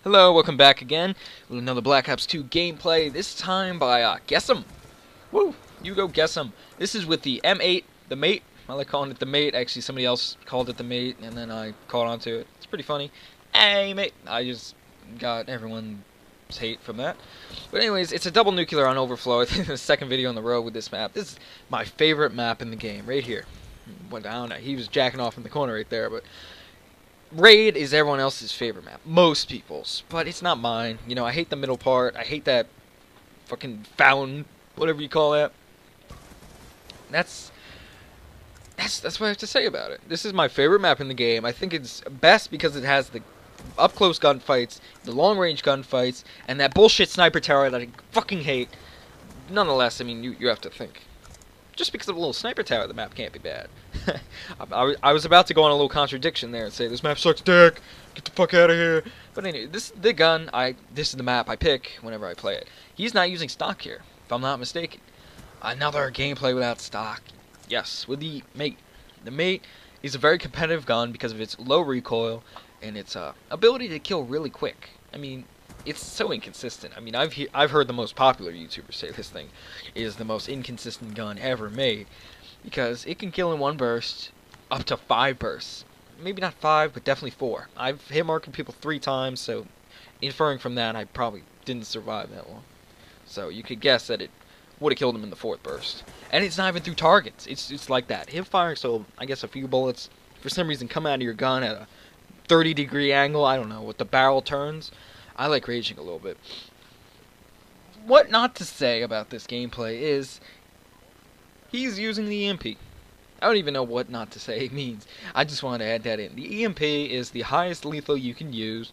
Hello, welcome back again with another Black Ops 2 gameplay, this time by Guess'em. Woo! You go Guess'em. This is with the M8, the mate. I like calling it the mate. Actually, somebody else called it the mate, and then I caught on to it. It's pretty funny. Hey, mate! I just got everyone's hate from that. But anyways, it's a double nuclear on Overflow. I think the second video on the road with this map. This is my favorite map in the game, right here. Went down. He was jacking off in the corner right there, but Raid is everyone else's favorite map. Most people's. But it's not mine. You know, I hate the middle part. I hate that fucking fountain, whatever you call that. That's what I have to say about it. This is my favorite map in the game. I think it's best because it has the up-close gunfights, the long-range gunfights, and that bullshit sniper tower that I fucking hate. Nonetheless, I mean, you have to think. Just because of a little sniper tower, the map can't be bad. I was about to go on a little contradiction there and say, this map sucks dick, get the fuck out of here. But anyway, this is the map I pick whenever I play it. He's not using stock here, if I'm not mistaken. Another gameplay without stock. Yes, with the mate. The mate is a very competitive gun because of its low recoil and its ability to kill really quick. I mean, it's so inconsistent. I mean, I've heard the most popular YouTubers say this thing is the most inconsistent gun ever made because it can kill in one burst up to 5 bursts. Maybe not 5, but definitely 4. I've hit marking people 3 times, so inferring from that, I probably didn't survive that long. So you could guess that it would have killed him in the 4th burst. And it's not even through targets. It's like that. Hip firing, so I guess a few bullets for some reason come out of your gun at a 30-degree angle. I don't know, with the barrel turns. I like raging a little bit. What not to say about this gameplay is he's using the EMP. I don't even know what not to say means. I just wanted to add that in. The EMP is the highest lethal you can use,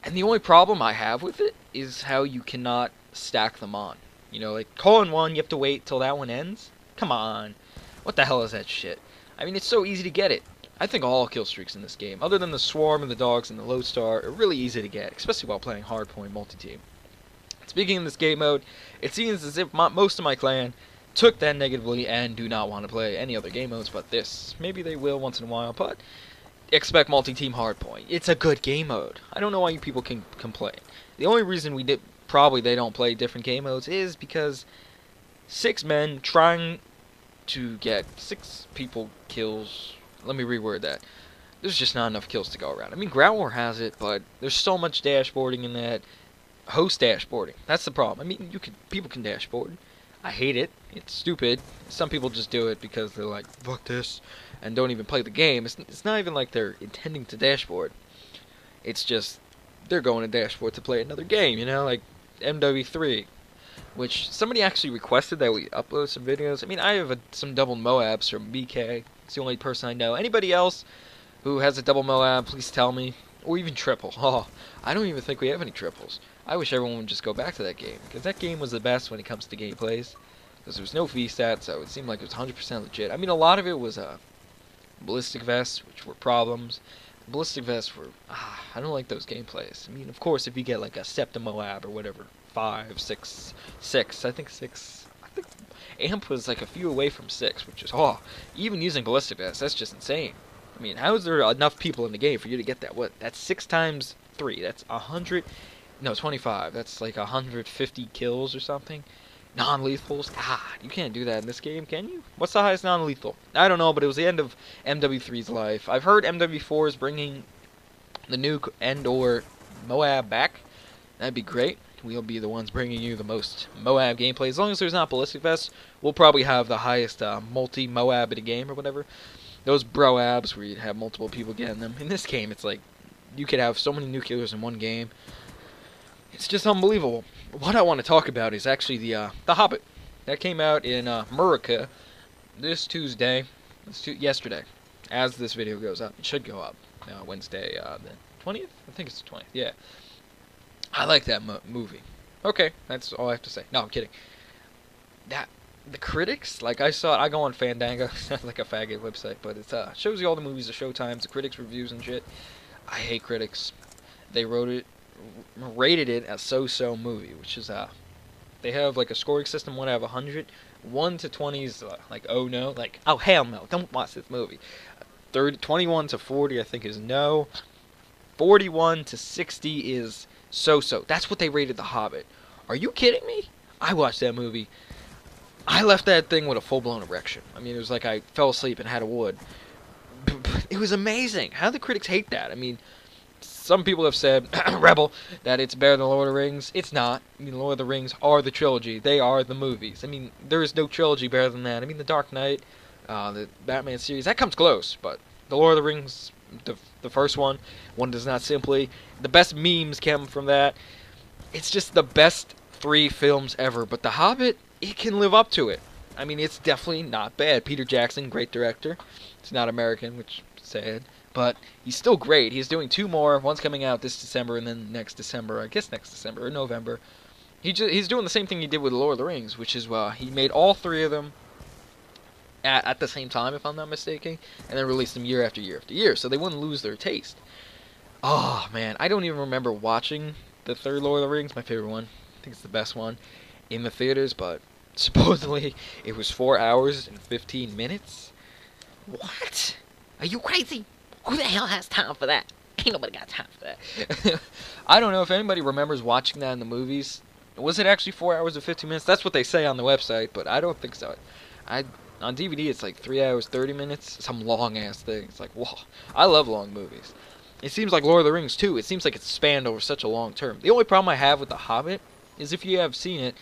and the only problem I have with it is how you cannot stack them on. You know, like calling one, you have to wait till that one ends? Come on. What the hell is that shit? I mean, it's so easy to get it. I think all kill streaks in this game, other than the Swarm and the Dogs and the Lodestar, are really easy to get, especially while playing hardpoint multi-team. Speaking of this game mode, it seems as if most of my clan took that negatively and do not want to play any other game modes but this. Maybe they will once in a while, but expect multi-team hardpoint. It's a good game mode. I don't know why you people can complain. The only reason probably they don't play different game modes is because 6 men trying to get 6 people kills. Let me reword that. There's just not enough kills to go around. I mean, Ground War has it, but there's so much dashboarding in that. Host dashboarding. That's the problem. I mean, people can dashboard. I hate it. It's stupid. Some people just do it because they're like, fuck this, and don't even play the game. It's not even like they're intending to dashboard. It's just they're going to dashboard to play another game, you know, like MW3, which somebody actually requested that we upload some videos. I mean, I have some double Moabs from BK. It's the only person I know. Anybody else who has a double Moab, please tell me. Or even triple. Oh, I don't even think we have any triples. I wish everyone would just go back to that game, because that game was the best when it comes to gameplays. Because there was no VSAT, so it seemed like it was 100% legit. I mean, a lot of it was ballistic vests, which were problems. Ballistic vests were, I don't like those gameplays. I mean, of course, if you get like a Septa Moab or whatever, 5, 6, 6, I think 6. I think AMP was like a few away from 6, which is, even using ballistic vests, that's just insane. I mean, how is there enough people in the game for you to get that? What? That's 6 times 3. That's 100. No, 25. That's like 150 kills or something. Non-lethals. God, you can't do that in this game, can you? What's the highest non-lethal? I don't know, but it was the end of MW3's life. I've heard MW4 is bringing the nuke and/or Moab back. That'd be great. We'll be the ones bringing you the most Moab gameplay. As long as there's not ballistic vests, we'll probably have the highest multi-Moab in a game or whatever. Those bro-abs where you'd have multiple people getting them. In this game, it's like you could have so many nuclears in one game. It's just unbelievable. What I want to talk about is actually the Hobbit. That came out in America this Tuesday. Yesterday. As this video goes up. It should go up. Wednesday the 20th? I think it's the 20th. Yeah. I like that movie. Okay, that's all I have to say. No, I'm kidding. The critics, like I go on Fandango, like a faggot website, but it shows you all the movies, the showtimes, the critics' reviews and shit. I hate critics. They rated it as so-so movie, which is they have like a scoring system. 1 out of 100, 1 to 20 is like oh no, like oh hell no, don't watch this movie. 21 to 40 I think is no. 41 to 60 is so-so. That's what they rated The Hobbit. Are you kidding me? I watched that movie. I left that thing with a full-blown erection. I mean, it was like I fell asleep and had a wood. It was amazing. How do the critics hate that? I mean, some people have said, Rebel, that it's better than Lord of the Rings. It's not. I mean, Lord of the Rings are the trilogy. They are the movies. I mean, there is no trilogy better than that. I mean, The Dark Knight, the Batman series, that comes close. But the Lord of the Rings, the first one does not simply. The best memes come from that. It's just the best 3 films ever. But The Hobbit, it can live up to it. I mean, it's definitely not bad. Peter Jackson, great director. He's not American, which is sad. But he's still great. He's doing 2 more. One's coming out this December and then next December. I guess next December or November. He's doing the same thing he did with Lord of the Rings, which is he made all 3 of them at the same time, if I'm not mistaken, and then released them year after year after year, so they wouldn't lose their taste. Oh, man. I don't even remember watching the 3rd Lord of the Rings, my favorite one. I think it's the best one in the theaters, but supposedly it was 4 hours and 15 minutes. What? Are you crazy? Who the hell has time for that? Ain't nobody got time for that. I don't know if anybody remembers watching that in the movies. Was it actually 4 hours and 15 minutes? That's what they say on the website, but I don't think so. On DVD, it's like 3 hours, 30 minutes. Some long-ass thing. It's like, whoa. I love long movies. It seems like Lord of the Rings, too. It seems like it's spanned over such a long term. The only problem I have with The Hobbit is, if you have seen it,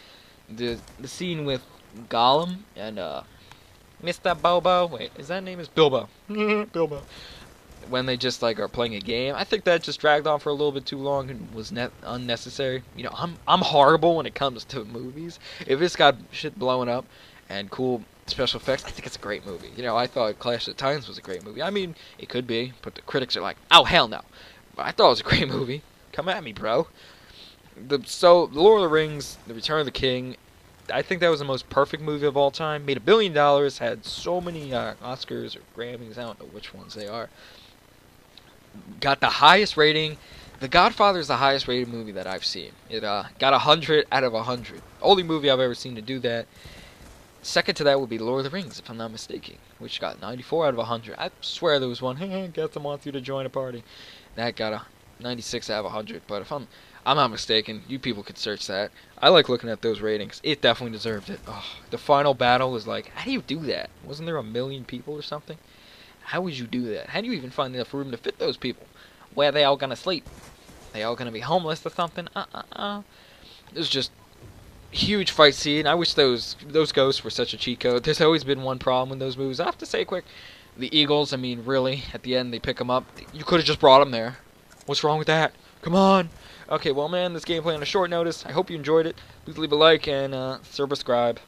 the scene with Gollum and Mr. Bilbo. Wait, is that name is Bilbo? Bilbo. When they just are playing a game, I think that just dragged on for a little bit too long and was unnecessary. You know, I'm horrible when it comes to movies. If it's got shit blowing up and cool special effects, I think it's a great movie. You know, I thought Clash of the Titans was a great movie. I mean, it could be, but the critics are like, oh hell no. But I thought it was a great movie. Come at me, bro. So, The Lord of the Rings, The Return of the King, I think that was the most perfect movie of all time. Made $1 billion, had so many Oscars or Grammys, I don't know which ones they are. Got the highest rating. The Godfather is the highest rated movie that I've seen. It got 100 out of 100. Only movie I've ever seen to do that. Second to that would be Lord of the Rings, if I'm not mistaken, which got 94 out of 100. I swear there was one. Get them wants you to join a party. That got a 96 out of 100. But if I'm not mistaken, you people could search that. I like looking at those ratings. It definitely deserved it. Oh, the final battle was like, how do you do that? Wasn't there 1 million people or something? How would you do that? How do you even find enough room to fit those people? Where are they all gonna sleep? They all gonna be homeless or something? It was just huge fight scene. I wish those ghosts were such a cheat code. There's always been one problem in those movies. I have to say quick, the Eagles, I mean, really, at the end they pick them up. You could have just brought them there. What's wrong with that? Come on. Okay, well, man, this gameplay on a short notice. I hope you enjoyed it. Please leave a like and subscribe.